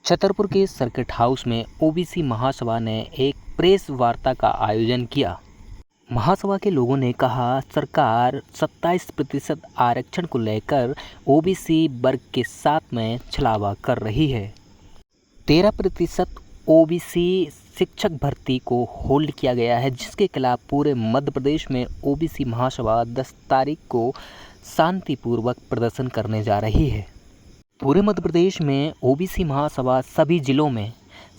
छतरपुर के circuit house में OBC महासभा ने एक प्रेस वार्ता का आयोजन किया। महासभा के लोगों ने कहा, सरकार 27% आरक्षण को लेकर ओबीसी वर्ग के साथ में छलावा कर रही है। 13% ओबीसी शिक्षक भर्ती को होल्ड किया गया है, जिसके खिलाफ पूरे मध्य प्रदेश में ओबीसी महासभा 10 तारीख को शांतिपूर्वक प्रदर्शन करने जा रही है। पूरे मध्य प्रदेश में ओबीसी महासभा सभी जिलों में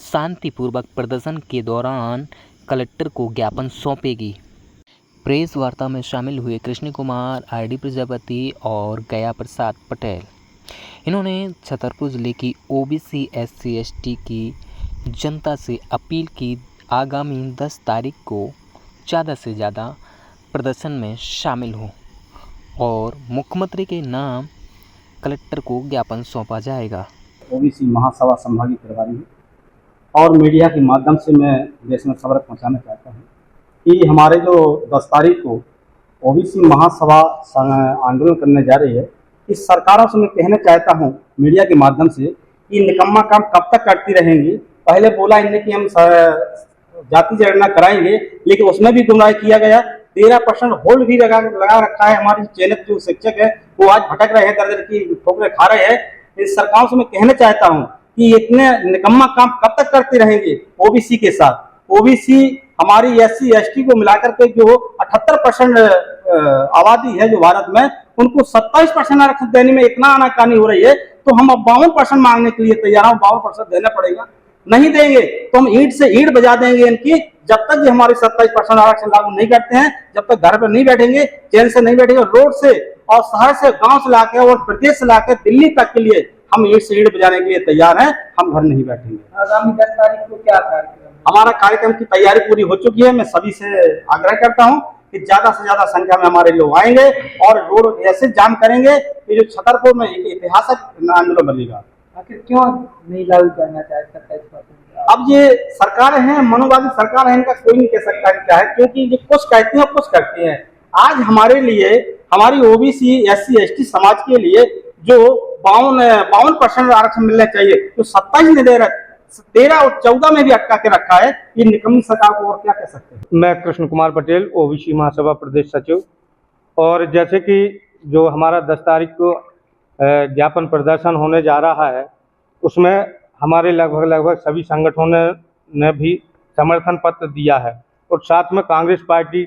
शांतिपूर्वक प्रदर्शन के दौरान कलेक्टर को ज्ञापन सौंपेगी। प्रेस वार्ता में शामिल हुए कृष्ण कुमार, आरडी प्रजापति और गया प्रसाद पटेल। इन्होंने छतरपुर जिले की ओबीसी SC ST की जनता से अपील की, आगामी 10 तारीख को ज़्यादा से ज़्यादा प्रदर्शन में शामिल हो और मुख्यमंत्री के नाम कलेक्टर को ज्ञापन सौंपा जाएगा। ओबीसी महासभा संभागीय प्रभारी और मीडिया के माध्यम से मैं देश में खबर पहुंचाना चाहता हूं कि हमारे जो 10 तारीख को ओबीसी महासभा आंदोलन करने जा रही है, इस सरकारों से मैं कहना चाहता हूं मीडिया के माध्यम से कि निकम्मा काम कब तक करती रहेंगी। पहले बोला इनने कि हम जाति जनगणना कराएंगे, लेकिन उसमें भी गुमराह किया गया। 13% होल्ड भी लगा रखा है। हमारे चयनित जो शिक्षक है वो आज भटक रहे हैं, दर की ठोकरें खा रहे हैं। इस सरकारों से मैं कहना चाहता हूं कि इतने निकम्मा काम कब तक करते रहेंगे ओबीसी के साथ। ओबीसी हमारी SC ST को मिलाकर के जो 78% आबादी है जो भारत में, उनको 27% आरक्षण देने में इतना आनाकानी हो रही है, तो हम अब 52% मांगने के लिए तैयार हैं। 52% देना पड़ेगा। नहीं देंगे तो हम ईंट से ईंट बजा देंगे इनकी, जब तक ये हमारे 27% आरक्षण लागू नहीं करते हैं, जब तक घर पर नहीं बैठेंगे, चैन से नहीं बैठेंगे। रोड से और शहर से, गांव से लाके और प्रदेश से लाके दिल्ली तक के लिए हम ईंट से ईंट बजाने के लिए तैयार हैं। हम घर नहीं बैठेंगे। आगामी 10 तारीख को क्या कार्यक्रम? हमारा कार्यक्रम की तैयारी पूरी हो चुकी है। मैं सभी से आग्रह करता हूँ कि ज्यादा से ज्यादा संख्या में हमारे लोग आएंगे और रोड ऐसे जाम करेंगे कि जो छतरपुर में एक ऐतिहासिक आंदोलन बनेगा। आखिर क्यों नहीं लागू करना चाहे 27%? अब ये सरकार है, मनोवादी सरकार है, इनका कोई नहीं कह सकता कि क्या है, क्योंकि ये कुछ कहती है कुछ करती है। आज हमारे लिए, हमारी ओबीसी SC ST समाज के लिए जो 52% आरक्षण मिलना चाहिए, तो 27 नहीं दे रहा, 13 और 14 में भी अटका के रखा है। ये निकम्मी सरकार को और क्या कह सकते हैं। मैं कृष्ण कुमार पटेल, ओबीसी महासभा प्रदेश सचिव। और जैसे कि जो हमारा 10 तारीख को ज्ञापन प्रदर्शन होने जा रहा है, उसमें हमारे लगभग सभी संगठनों ने भी समर्थन पत्र दिया है और साथ में कांग्रेस पार्टी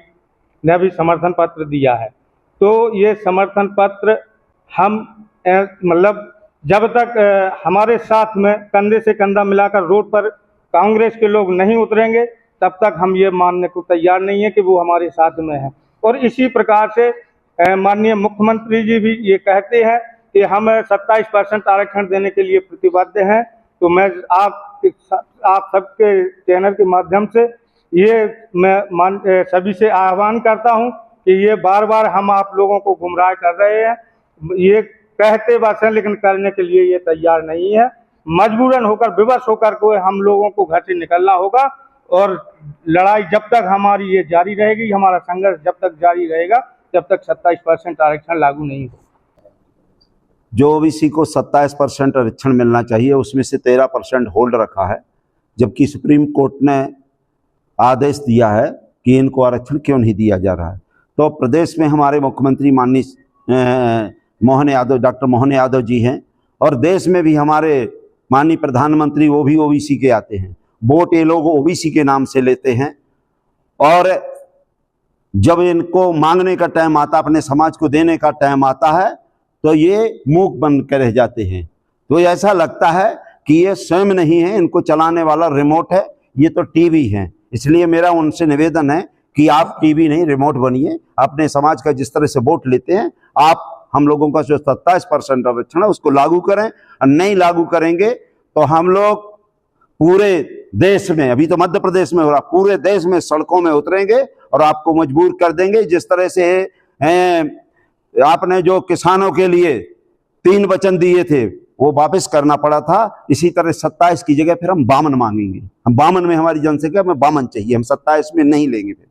ने भी समर्थन पत्र दिया है। तो ये समर्थन पत्र हम मतलब जब तक हमारे साथ में कंधे से कंधा मिलाकर रोड पर कांग्रेस के लोग नहीं उतरेंगे, तब तक हम ये मानने को तैयार नहीं है कि वो हमारे साथ में है। और इसी प्रकार से माननीय मुख्यमंत्री जी भी ये कहते हैं कि हम 27% आरक्षण देने के लिए प्रतिबद्ध हैं। तो मैं आप सबके चैनल के माध्यम से ये मैं सभी से आह्वान करता हूं कि ये बार बार हम आप लोगों को गुमराह कर रहे हैं। ये कहते बस हैं, लेकिन करने के लिए ये तैयार नहीं है। मजबूरन होकर, विवश होकर को हम लोगों को घर से निकलना होगा और लड़ाई जब तक हमारी ये जारी रहेगी, हमारा संघर्ष जब तक जारी रहेगा, जब तक 27% आरक्षण लागू नहीं होगा। जो ओबीसी को 27% आरक्षण मिलना चाहिए, उसमें से 13% होल्ड रखा है, जबकि सुप्रीम कोर्ट ने आदेश दिया है कि इनको आरक्षण क्यों नहीं दिया जा रहा है। तो प्रदेश में हमारे मुख्यमंत्री माननीय डॉक्टर मोहन यादव जी हैं, और देश में भी हमारे माननीय प्रधानमंत्री वो भी ओबीसी के आते हैं। वोट ये लोग ओबीसी के नाम से लेते हैं, और जब इनको मांगने का टाइम आता, अपने समाज को देने का टाइम आता है, तो ये मूक बन कर रह जाते हैं। तो ऐसा लगता है कि ये स्वयं नहीं है, इनको चलाने वाला रिमोट है, ये तो टीवी है। इसलिए मेरा उनसे निवेदन है कि आप टीवी नहीं, रिमोट बनिए। अपने समाज का जिस तरह से वोट लेते हैं, आप हम लोगों का जो 27% आरक्षण है उसको लागू करें। और नहीं लागू करेंगे तो हम लोग पूरे देश में, अभी तो मध्य प्रदेश में हो रहा, पूरे देश में सड़कों में उतरेंगे और आपको मजबूर कर देंगे। जिस तरह से आपने जो किसानों के लिए 3 वचन दिए थे वो वापस करना पड़ा था, इसी तरह 27 की जगह फिर हम 52 मांगेंगे। हम 52 में हमारी जनसंख्या में 52 चाहिए, हम 27 में नहीं लेंगे। फिर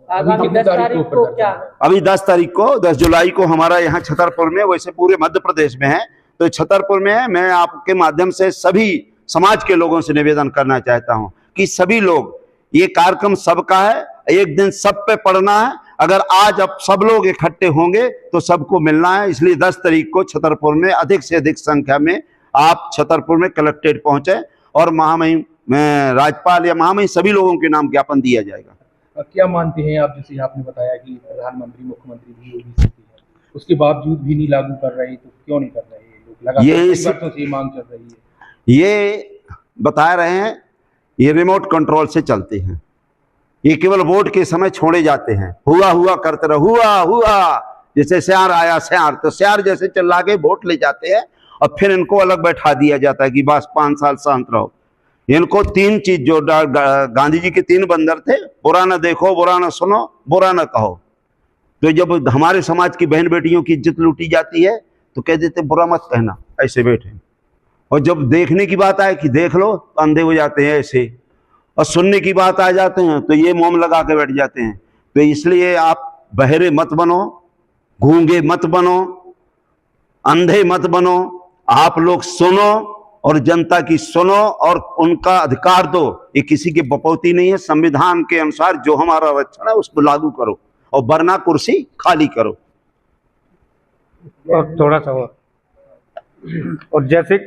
आगामी 10 तारीख को क्या? अभी 10 तारीख को, 10 जुलाई को हमारा यहाँ छतरपुर में, वैसे पूरे मध्य प्रदेश में है, तो छतरपुर में मैं आपके माध्यम से सभी समाज के लोगों से निवेदन करना चाहता हूं कि सभी लोग, ये कार्यक्रम सबका है, एक दिन सब पे पड़ना है। अगर आज अब सब लोग इकट्ठे होंगे तो सबको मिलना है। इसलिए 10 तारीख को छतरपुर में अधिक से अधिक संख्या में आप छतरपुर में कलेक्ट्रेट पहुंचे और महामहिम राज्यपाल या महामहिम सभी लोगों के नाम ज्ञापन दिया जाएगा। क्या मानते हैं आप, जैसे आपने बताया कि प्रधानमंत्री मुख्यमंत्री भी ओबीसी की है, उसके बावजूद भी नहीं लागू कर रहे, तो क्यों नहीं कर रहे हैं लोग? लगातार कई वर्षों से ये मांग चल रही है। ये बता रहे हैं, ये रिमोट कंट्रोल से चलते हैं, ये केवल वोट के समय छोड़े जाते हैं। हुआ करते रहो, हुआ जैसे श्यार आया श्यार, तो श्यार जैसे चिल्ला के वोट ले जाते हैं और फिर इनको अलग बैठा दिया जाता है कि बस 5 साल शांत रहो। इनको 3 चीज, जो गांधी जी के 3 बंदर थे, बुरा न देखो, बुरा न सुनो, बुरा न कहो। तो जब हमारे समाज की बहन बेटियों की इज्जत लूटी जाती है तो कह देते बुरा मत कहना, ऐसे बैठे। और जब देखने की बात आए कि देख लो, तो अंधे हो जाते हैं ऐसे। और सुनने की बात आ जाते हैं तो ये मोम लगा के बैठ जाते हैं। तो इसलिए आप बहरे मत बनो, गूंगे मत बनो, अंधे मत बनो। आप लोग सुनो और जनता की सुनो और उनका अधिकार दो। ये किसी की बपौती नहीं है। संविधान के अनुसार जो हमारा आरक्षण है उसको लागू करो और वरना कुर्सी खाली करो। और थोड़ा सा और जैसे